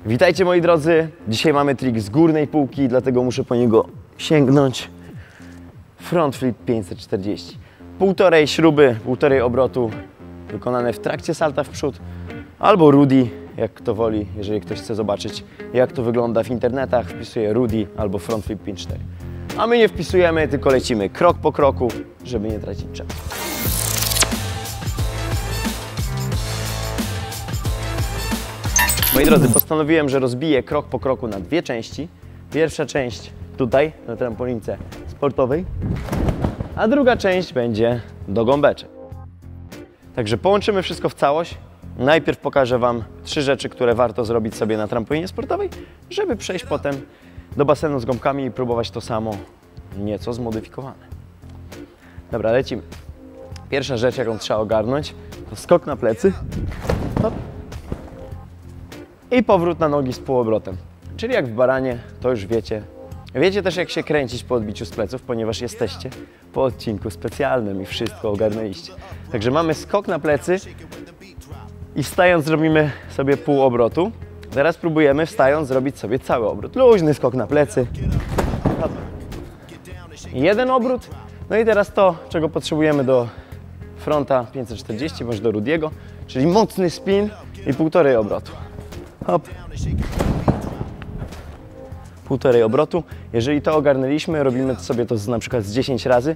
Witajcie moi drodzy, dzisiaj mamy trik z górnej półki, dlatego muszę po niego sięgnąć. Front flip 540. Półtorej śruby, półtorej obrotu, wykonane w trakcie salta w przód, albo Rudy, jak kto woli, jeżeli ktoś chce zobaczyć jak to wygląda w internetach, wpisuje Rudy albo front flip 5.4. A my nie wpisujemy, tylko lecimy krok po kroku, żeby nie tracić czasu. Moi drodzy, postanowiłem, że rozbiję krok po kroku na dwie części. Pierwsza część tutaj, na trampolince sportowej, a druga część będzie do gąbeczek. Także połączymy wszystko w całość. Najpierw pokażę Wam 3 rzeczy, które warto zrobić sobie na trampolinie sportowej, żeby przejść potem do basenu z gąbkami i próbować to samo, nieco zmodyfikowane. Dobra, lecimy. Pierwsza rzecz, jaką trzeba ogarnąć, to skok na plecy. Hop. I powrót na nogi z półobrotem. Czyli jak w baranie, to już wiecie. Wiecie też, jak się kręcić po odbiciu z pleców, ponieważ jesteście po odcinku specjalnym i wszystko ogarnęliście. Także mamy skok na plecy i wstając zrobimy sobie pół obrotu. Teraz próbujemy wstając zrobić sobie cały obrót. Luźny skok na plecy. Jeden obrót. No i teraz to, czego potrzebujemy do fronta 540 bądź do Rudiego, czyli mocny spin i półtorej obrotu. Hop. Półtorej obrotu. Jeżeli to ogarnęliśmy, robimy sobie to na przykład z 10 razy,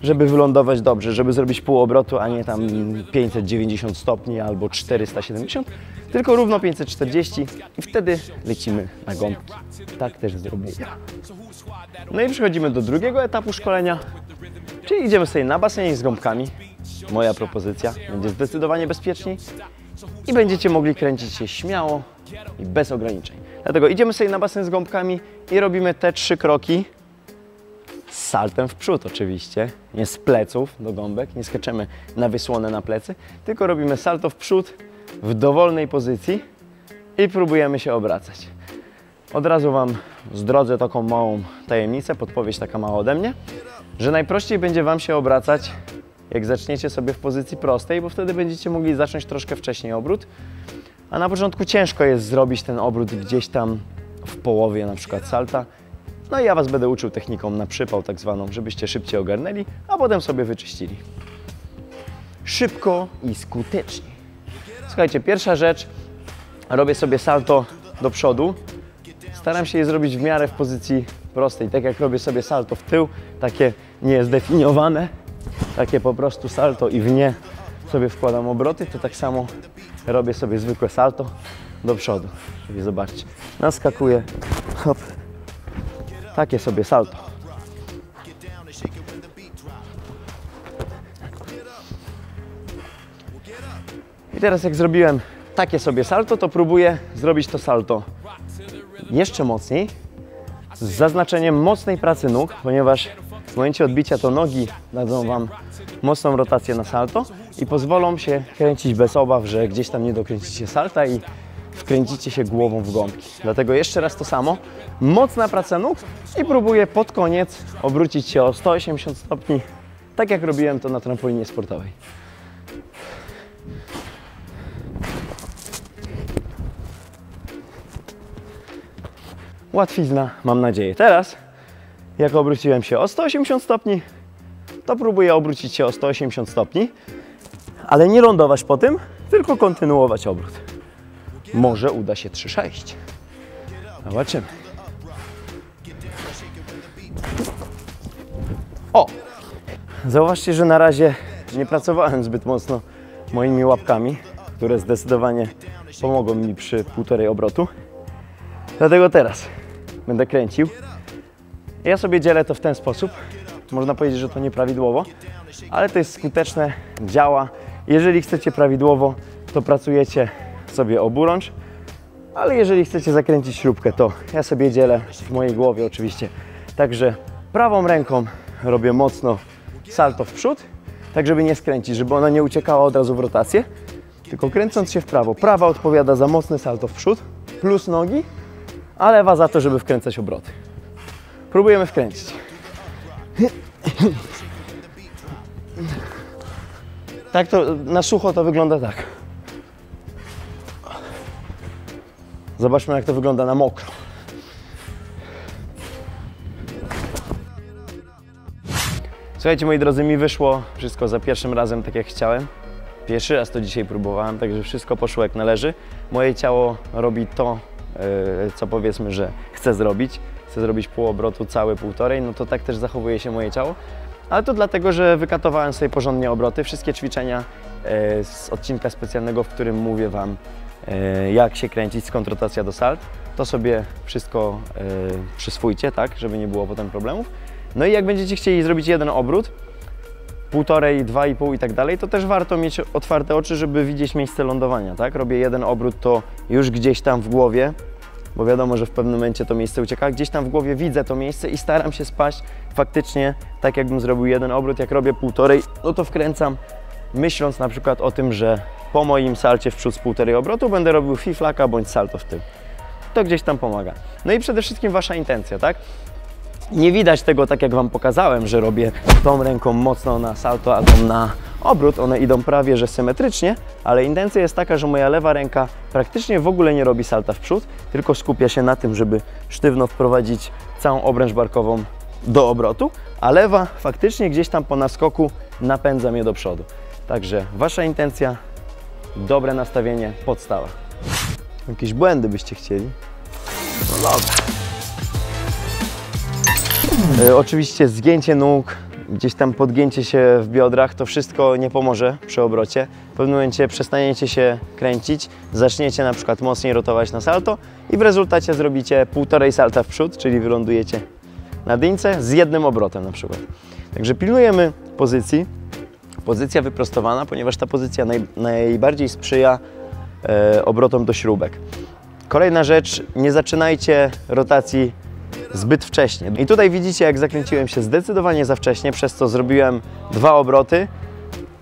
żeby wylądować dobrze, żeby zrobić pół obrotu, a nie tam 590 stopni albo 470, tylko równo 540 i wtedy lecimy na gąbki. Tak też zrobię ja. No i przechodzimy do drugiego etapu szkolenia, czyli idziemy sobie na basenie z gąbkami. Moja propozycja, będzie zdecydowanie bezpieczniej i będziecie mogli kręcić się śmiało i bez ograniczeń. Dlatego idziemy sobie na basen z gąbkami i robimy te 3 kroki z saltem w przód oczywiście, nie z pleców do gąbek, nie skaczemy na wysłonę na plecy, tylko robimy salto w przód w dowolnej pozycji i próbujemy się obracać. Od razu Wam zdradzę taką małą tajemnicę, podpowiedź taka mała ode mnie, że najprościej będzie Wam się obracać, jak zaczniecie sobie w pozycji prostej, bo wtedy będziecie mogli zacząć troszkę wcześniej obrót, a na początku ciężko jest zrobić ten obrót gdzieś tam w połowie na przykład salta. No i ja Was będę uczył techniką na przypał tak zwaną, żebyście szybciej ogarnęli, a potem sobie wyczyścili. Szybko i skutecznie. Słuchajcie, pierwsza rzecz, robię sobie salto do przodu. Staram się je zrobić w miarę w pozycji prostej, tak jak robię sobie salto w tył, takie niezdefiniowane, takie po prostu salto i w nie sobie wkładam obroty, to tak samo robię sobie zwykłe salto do przodu. Czyli zobaczcie, naskakuję, hop, takie sobie salto. I teraz jak zrobiłem takie sobie salto, to próbuję zrobić to salto jeszcze mocniej, z zaznaczeniem mocnej pracy nóg, ponieważ w momencie odbicia to nogi dadzą Wam mocną rotację na salto i pozwolą się kręcić bez obaw, że gdzieś tam nie dokręcicie salta i wkręcicie się głową w gąbki. Dlatego jeszcze raz to samo, mocna praca nóg i próbuję pod koniec obrócić się o 180 stopni, tak jak robiłem to na trampolinie sportowej. Łatwizna, mam nadzieję. Teraz, jak obróciłem się o 180 stopni, to próbuję obrócić się o 180 stopni, ale nie lądować po tym, tylko kontynuować obrót. Może uda się 3-6. Zobaczymy. O! Zauważcie, że na razie nie pracowałem zbyt mocno moimi łapkami, które zdecydowanie pomogą mi przy półtorej obrotu. Dlatego teraz będę kręcił. Ja sobie dzielę to w ten sposób. Można powiedzieć, że to nieprawidłowo, ale to jest skuteczne, działa. Jeżeli chcecie prawidłowo, to pracujecie sobie oburącz, ale jeżeli chcecie zakręcić śrubkę, to ja sobie dzielę w mojej głowie oczywiście. Także prawą ręką robię mocno salto w przód, tak żeby nie skręcić, żeby ona nie uciekała od razu w rotację, tylko kręcąc się w prawo. Prawa odpowiada za mocne salto w przód, plus nogi, a lewa za to, żeby wkręcać obroty. Próbujemy wkręcić. Tak to na sucho to wygląda tak. Zobaczmy, jak to wygląda na mokro. Słuchajcie, moi drodzy, mi wyszło wszystko za pierwszym razem tak jak chciałem. Pierwszy raz to dzisiaj próbowałem, także wszystko poszło jak należy. Moje ciało robi to, co powiedzmy, że chce zrobić. Chcę zrobić pół obrotu, cały półtorej, no to tak też zachowuje się moje ciało. Ale to dlatego, że wykatowałem sobie porządnie obroty. Wszystkie ćwiczenia z odcinka specjalnego, w którym mówię Wam, jak się kręcić, skąd rotacja do salt, to sobie wszystko przyswójcie, tak, żeby nie było potem problemów. No i jak będziecie chcieli zrobić jeden obrót, półtorej, 2,5 i tak dalej, to też warto mieć otwarte oczy, żeby widzieć miejsce lądowania, tak? Robię jeden obrót, to już gdzieś tam w głowie, bo wiadomo, że w pewnym momencie to miejsce ucieka, gdzieś tam w głowie widzę to miejsce i staram się spaść faktycznie tak, jakbym zrobił jeden obrót. Jak robię półtorej, no to wkręcam, myśląc na przykład o tym, że po moim salcie w przód z półtorej obrotu będę robił fiflaka bądź salto w tył. To gdzieś tam pomaga. No i przede wszystkim Wasza intencja, tak? Nie widać tego, tak jak Wam pokazałem, że robię tą ręką mocno na salto, a tą na obrót. One idą prawie że symetrycznie, ale intencja jest taka, że moja lewa ręka praktycznie w ogóle nie robi salta w przód, tylko skupia się na tym, żeby sztywno wprowadzić całą obręcz barkową do obrotu, a lewa faktycznie gdzieś tam po naskoku napędza mnie do przodu. Także Wasza intencja, dobre nastawienie, podstawa. Jakieś błędy byście chcieli? No dobra. Oczywiście zgięcie nóg, gdzieś tam podgięcie się w biodrach, to wszystko nie pomoże przy obrocie. W pewnym momencie przestaniecie się kręcić, zaczniecie na przykład mocniej rotować na salto i w rezultacie zrobicie półtorej salta w przód, czyli wylądujecie na dyńce z jednym obrotem na przykład. Także pilnujemy pozycji. Pozycja wyprostowana, ponieważ ta pozycja najbardziej sprzyja obrotom do śrubek. Kolejna rzecz, nie zaczynajcie rotacji zbyt wcześnie. I tutaj widzicie, jak zakręciłem się zdecydowanie za wcześnie, przez co zrobiłem 2 obroty,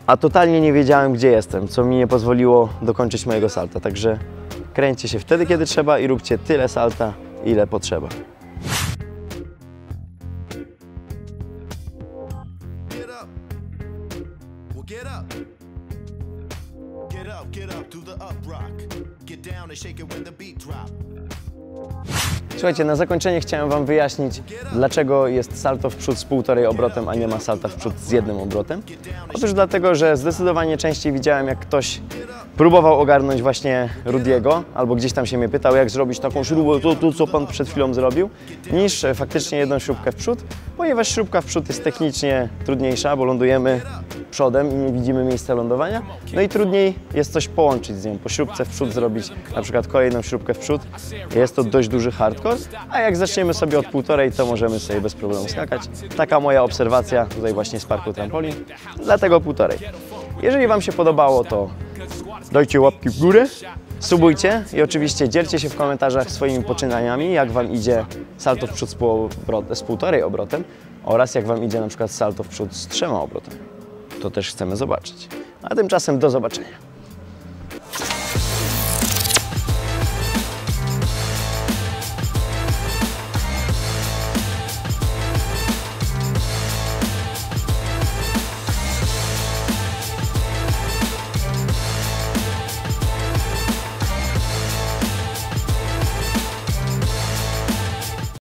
a totalnie nie wiedziałem, gdzie jestem, co mi nie pozwoliło dokończyć mojego salta. Także kręćcie się wtedy, kiedy trzeba i róbcie tyle salta, ile potrzeba. Słuchajcie, na zakończenie chciałem Wam wyjaśnić, dlaczego jest salto w przód z półtorej obrotem, a nie ma salta w przód z jednym obrotem. Otóż dlatego, że zdecydowanie częściej widziałem, jak ktoś próbował ogarnąć właśnie Rudiego, albo gdzieś tam się mnie pytał, jak zrobić taką śrubę, to co Pan przed chwilą zrobił, niż faktycznie jedną śrubkę w przód, ponieważ śrubka w przód jest technicznie trudniejsza, bo lądujemy przodem i nie widzimy miejsca lądowania, no i trudniej jest coś połączyć z nią, po śrubce w przód zrobić na przykład kolejną śrubkę w przód, jest to dość duży hardcore, a jak zaczniemy sobie od półtorej, to możemy sobie bez problemu skakać. Taka moja obserwacja tutaj właśnie z parku trampolin, dlatego półtorej. Jeżeli Wam się podobało, to dajcie łapki w górę, subujcie i oczywiście dzielcie się w komentarzach swoimi poczynaniami, jak Wam idzie salto w przód z półtorej obrotem oraz jak Wam idzie na przykład salto w przód z 3 obrotami. To też chcemy zobaczyć. A tymczasem do zobaczenia.